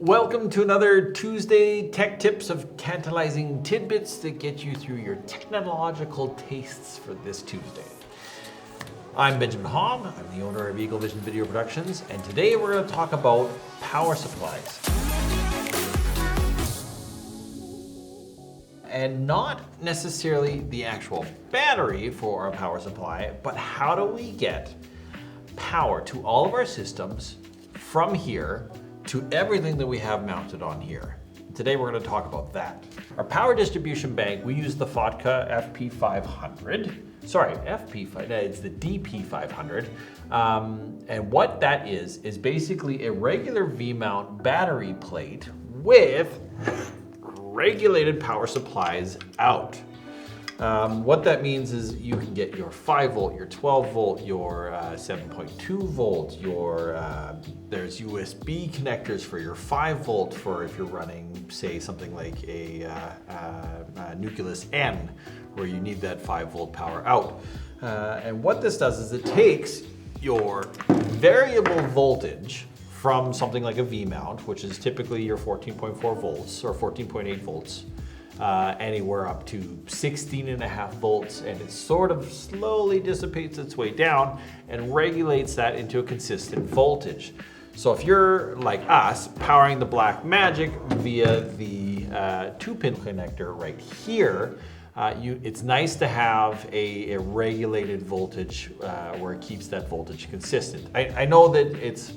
Welcome to another Tuesday Tech Tips of tantalizing tidbits that get you through your technological tastes for this Tuesday. I'm Benjamin Hom, I'm the owner of Eagle Vision Video Productions, and today we're going to talk about power supplies. And not necessarily the actual battery for our power supply, but how do we get power to all of our systems from here to everything that we have mounted on here. Today we're going to talk about that. Our power distribution bank, we use the Fotga FP500. It's the DP500. And what that is basically a regular V-mount battery plate with regulated power supplies out. What that means is you can get your 5 volt, your 12 volt, your 7.2 volt, there's USB connectors for your 5 volt for if you're running, say, something like a Nucleus N, where you need that 5 volt power out. And what this does is it takes your variable voltage from something like a V-mount, which is typically your 14.4 volts or 14.8 volts, anywhere up to 16.5 volts, and it sort of slowly dissipates its way down and regulates that into a consistent voltage. So if you're like us, powering the Blackmagic via the 2-pin connector right here, it's nice to have a regulated voltage where it keeps that voltage consistent. I know that it's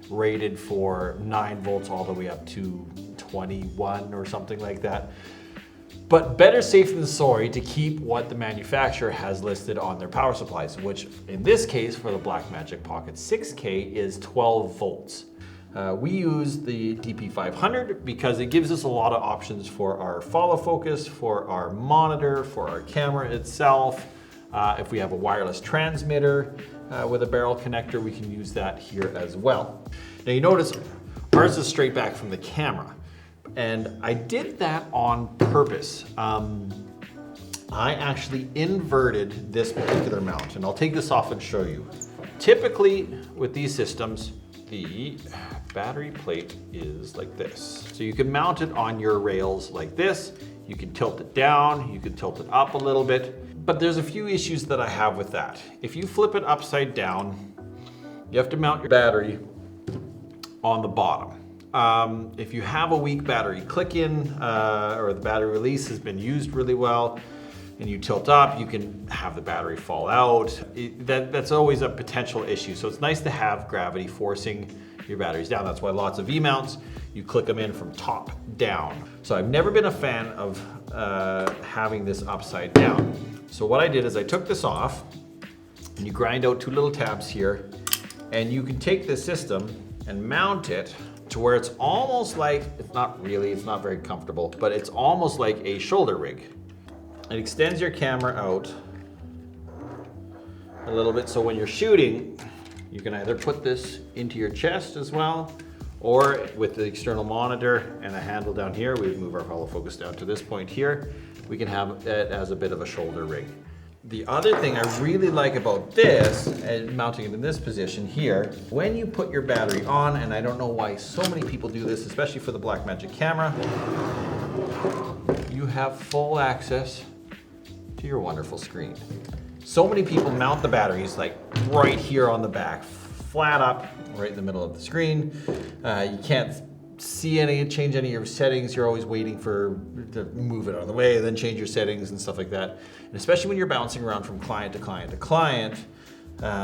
rated for 9 volts all the way up to 21 or something like that. But better safe than sorry to keep what the manufacturer has listed on their power supplies, which in this case for the Blackmagic Pocket 6K is 12 volts. We use the DP500 because it gives us a lot of options for our follow focus, for our monitor, for our camera itself. If we have a wireless transmitter with a barrel connector, we can use that here as well. Now you notice ours is straight back from the camera. And I did that on purpose. I actually inverted this particular mount, and I'll take this off and show you. Typically with these systems, the battery plate is like this. So you can mount it on your rails like this. You can tilt it down, you can tilt it up a little bit, but there's a few issues that I have with that. If you flip it upside down, you have to mount your battery on the bottom. If you have a weak battery click-in or the battery release has been used really well and you tilt up, you can have the battery fall out. That's always a potential issue. So it's nice to have gravity forcing your batteries down. That's why lots of V-mounts, you click them in from top down. So I've never been a fan of having this upside down. So what I did is I took this off and you grind out 2 little tabs here, and you can take this system and mount it to where it's almost like, it's not very comfortable, but it's almost like a shoulder rig. It extends your camera out a little bit, so when you're shooting, you can either put this into your chest as well, or with the external monitor and a handle down here, we move our follow focus down to this point here, we can have it as a bit of a shoulder rig. The other thing I really like about this, and mounting it in this position here, when you put your battery on, and I don't know why so many people do this, especially for the Blackmagic camera, you have full access to your wonderful screen. So many people mount the batteries like right here on the back, flat up, right in the middle of the screen. You can't change any of your settings. You're always waiting to move it out of the way and then change your settings and stuff like that. And especially when you're bouncing around from client to client to client,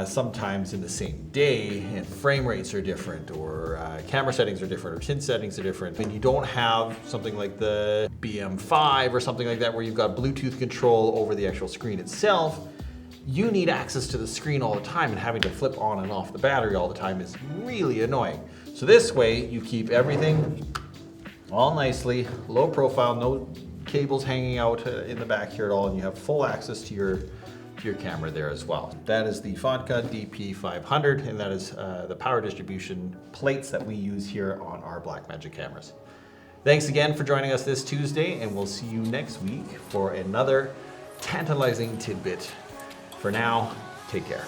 sometimes in the same day, and frame rates are different, or camera settings are different, or tint settings are different. And you don't have something like the BM5 or something like that where you've got Bluetooth control over the actual screen itself. You need access to the screen all the time, and having to flip on and off the battery all the time is really annoying. So this way you keep everything all nicely, low profile, no cables hanging out in the back here at all, and you have full access to your camera there as well. That is the Fotga DP500, and that is the power distribution plates that we use here on our Blackmagic cameras. Thanks again for joining us this Tuesday, and we'll see you next week for another tantalizing tidbit. For now, take care.